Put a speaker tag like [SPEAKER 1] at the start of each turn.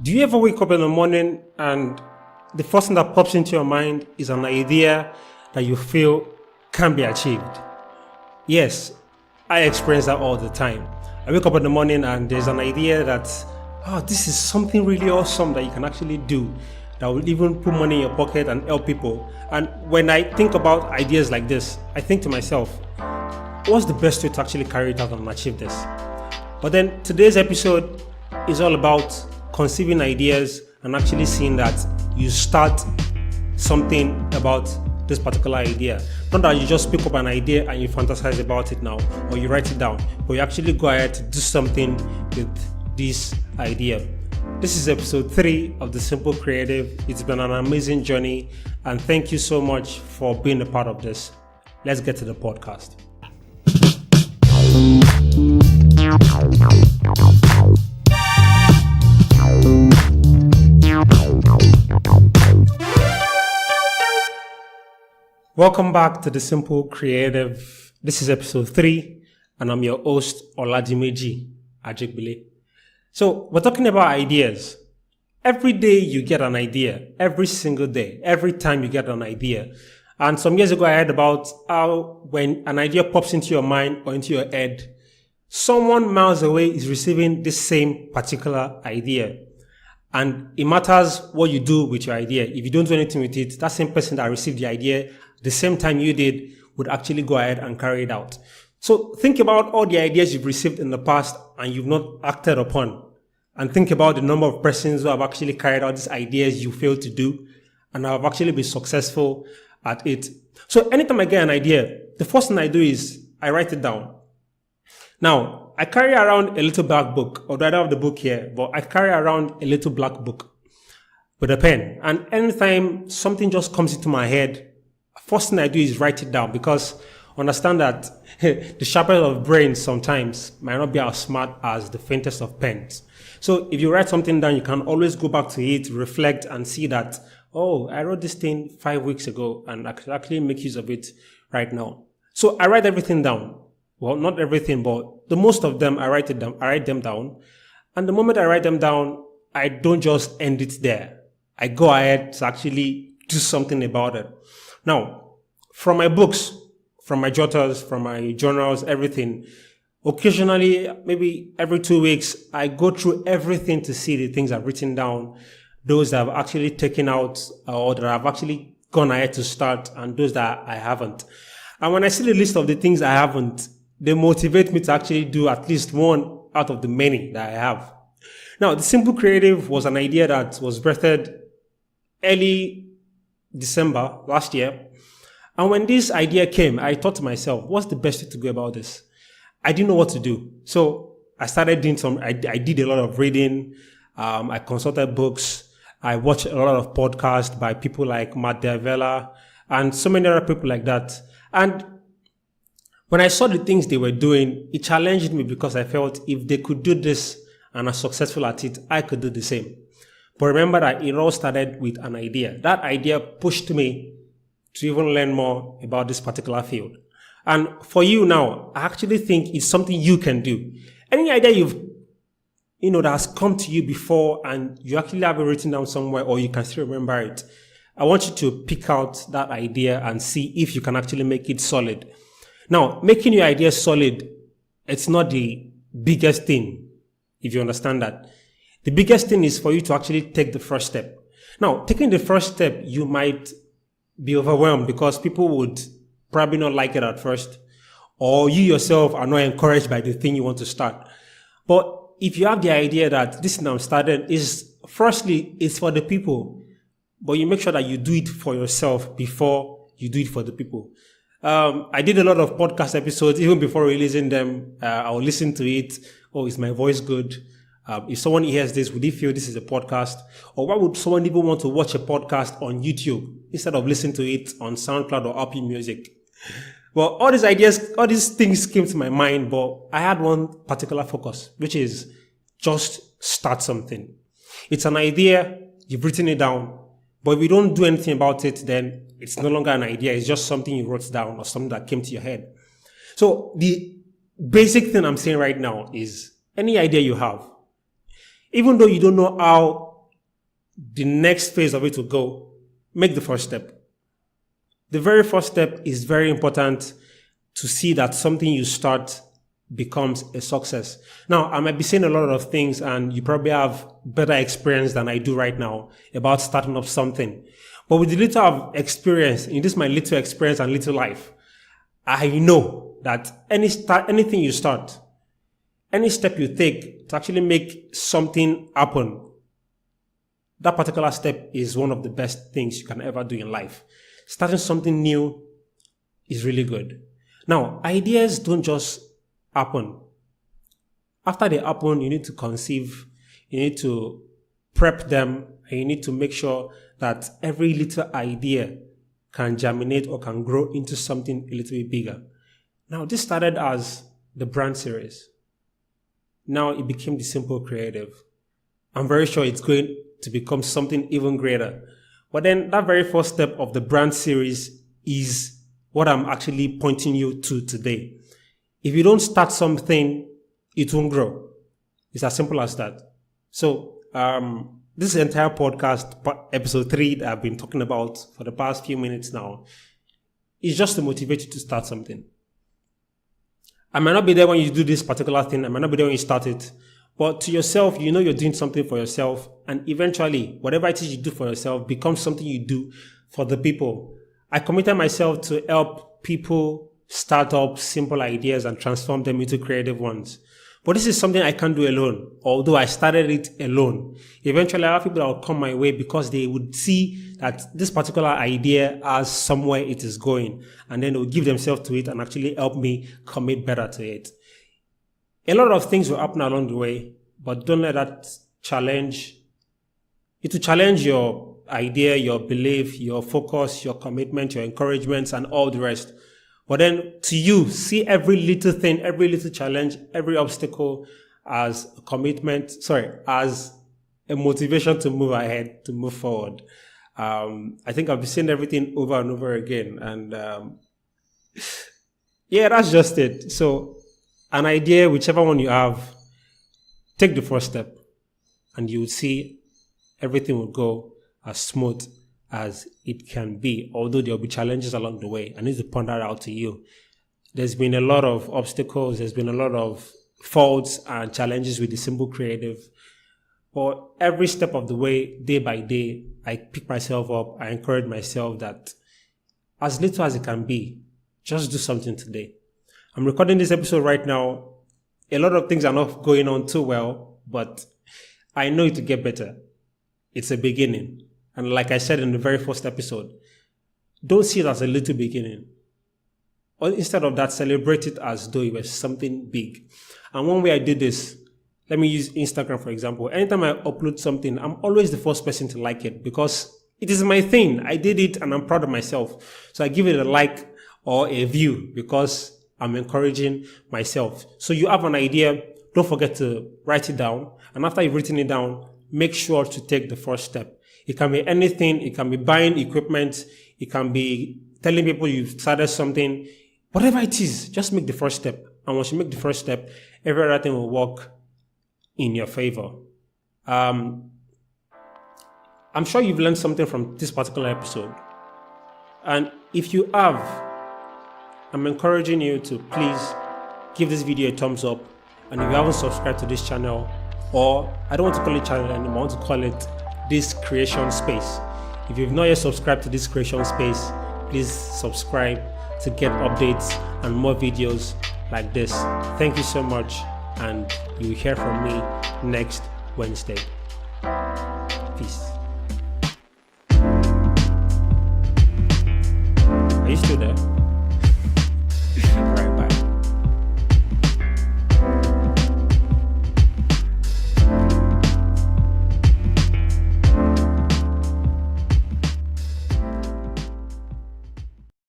[SPEAKER 1] Do you ever wake up in the morning and the first thing that pops into your mind is an idea that you feel can be achieved? Yes, I experience that all the time. I wake up in the morning and there's an idea that, this is something really awesome that you can actually do, that will even put money in your pocket and help people. And when I think about ideas like this, I think to myself, what's the best way to actually carry it out and achieve this? But then today's episode is all about conceiving ideas and actually seeing that you start something about this particular idea. Not that you just pick up an idea and you fantasize about it now, or you write it down, but you actually go ahead to do something with this idea. This is episode 3 of The Simple Creative. It's been an amazing journey, and thank you so much for being a part of this. Let's get to the podcast. Welcome back to The Simple Creative. This is episode 3, and I'm your host, Oladimeji Ajigbile. So, we're talking about ideas. Every day you get an idea, every single day, every time you get an idea. And some years ago, I heard about how when an idea pops into your mind or into your head, someone miles away is receiving the same particular idea. And it matters what you do with your idea. If you don't do anything with it, that same person that received the idea the same time you did would actually go ahead and carry it out. So think about all the ideas you've received in the past and you've not acted upon. And think about the number of persons who have actually carried out these ideas you failed to do and have actually been successful at it. So anytime I get an idea, the first thing I do is I write it down. Now, I carry around a little black book, although I don't have the book here, but I carry around a little black book with a pen. And anytime something just comes into my head, first thing I do is write it down, because understand that the sharpest of brains sometimes might not be as smart as the faintest of pens. So if you write something down, you can always go back to it, reflect, and see that, I wrote this thing 5 weeks ago, and I could actually make use of it right now. So I write everything down. Well, not everything, but the most of them, I write them down. And the moment I write them down, I don't just end it there. I go ahead to actually do something about it. Now, from my books, from my jotters, from my journals, everything, occasionally, maybe every 2 weeks, I go through everything to see the things I've written down, those that I've actually taken out or that I've actually gone ahead to start, and those that I haven't. And when I see the list of the things I haven't, they motivate me to actually do at least one out of the many that I have. Now, The Simple Creative was an idea that was birthed early December last year. And when this idea came, I thought to myself, what's the best way to go about this? I didn't know what to do. So I started doing I did a lot of reading. I consulted books. I watched a lot of podcasts by people like Matt D'Avella and so many other people like that. And when I saw the things they were doing, it challenged me, because I felt if they could do this and are successful at it, I could do the same. But remember that it all started with an idea. That idea pushed me to even learn more about this particular field. And for you now, I actually think it's something you can do. Any idea that has come to you before and you actually have it written down somewhere, or you can still remember it, I want you to pick out that idea and see if you can actually make it solid. Now, making your idea solid, it's not the biggest thing, if you understand that. The biggest thing is for you to actually take the first step. Now, taking the first step, you might be overwhelmed because people would probably not like it at first, or you yourself are not encouraged by the thing you want to start. But if you have the idea that this thing I'm starting is, firstly, it's for the people, but you make sure that you do it for yourself before you do it for the people. I did a lot of podcast episodes. Even before releasing them, I'll listen to it. Oh, is my voice good? If someone hears this, would they feel this is a podcast? Or why would someone even want to watch a podcast on YouTube instead of listening to it on SoundCloud or Apple Music? Well, all these ideas, all these things came to my mind, but I had one particular focus, which is just start something. It's an idea, you've written it down, but if you don't do anything about it, then it's no longer an idea. It's just something you wrote down or something that came to your head. So the basic thing I'm saying right now is any idea you have, even though you don't know how the next phase of it will go, make the first step. The very first step is very important to see that something you start becomes a success. Now, I might be saying a lot of things and you probably have better experience than I do right now about starting up something. But with the little I've experienced, in this my little experience and little life, I know that anything you start, any step you take to actually make something happen, that particular step is one of the best things you can ever do in life. Starting something new is really good. Now, ideas don't just happen. After they happen, you need to conceive, you need to prep them, and you need to make sure that every little idea can germinate or can grow into something a little bit bigger. Now, this started as the brand series. Now it became the Simple Creative. I'm very sure it's going to become something even greater. But then that very first step of the brand series is what I'm actually pointing you to today. If you don't start something, it won't grow. It's as simple as that. So, this entire podcast, episode 3 that I've been talking about for the past few minutes now, is just to motivate you to start something. I might not be there when you do this particular thing. I might not be there when you start it. But to yourself, you know you're doing something for yourself. And eventually, whatever it is you do for yourself becomes something you do for the people. I committed myself to help people start up simple ideas and transform them into creative ones. But this is something I can't do alone, although I started it alone. Eventually, I have people that will come my way because they would see that this particular idea has somewhere it is going, and then they will give themselves to it and actually help me commit better to it. A lot of things will happen along the way, but don't let that challenge. It will challenge your idea, your belief, your focus, your commitment, your encouragements, and all the rest. But then to you, see every little thing, every little challenge, every obstacle as a commitment, as a motivation to move ahead, to move forward. I think I've been saying everything over and over again. And yeah, that's just it. So an idea, whichever one you have, take the first step and you will see everything will go as smooth as it can be, although there will be challenges along the way. I need to point that out to you. There's been a lot of obstacles, there's been a lot of faults and challenges with the Simple Creative. But every step of the way, day by day, I pick myself up, I encourage myself that as little as it can be, just do something today. I'm recording this episode right now. A lot of things are not going on too well, but I know it will get better. It's a beginning. And like I said in the very first episode, don't see it as a little beginning. Or instead of that, celebrate it as though it was something big. And one way I did this, let me use Instagram for example. Anytime I upload something, I'm always the first person to like it because it is my thing. I did it and I'm proud of myself. So I give it a like or a view because I'm encouraging myself. So you have an idea, don't forget to write it down. And after you've written it down, make sure to take the first step. It can be anything. It can be buying equipment. It can be telling people you've started something. Whatever it is, just make the first step. And once you make the first step, every other thing will work in your favor. I'm sure you've learned something from this particular episode. And if you have, I'm encouraging you to please give this video a thumbs up. And if you haven't subscribed to this channel, or I don't want to call it channel anymore, I want to call it this creation space. If you've not yet subscribed to this creation space, please subscribe to get updates and more videos like this. Thank you so much, and you will hear from me next Wednesday. Peace. Are you still there?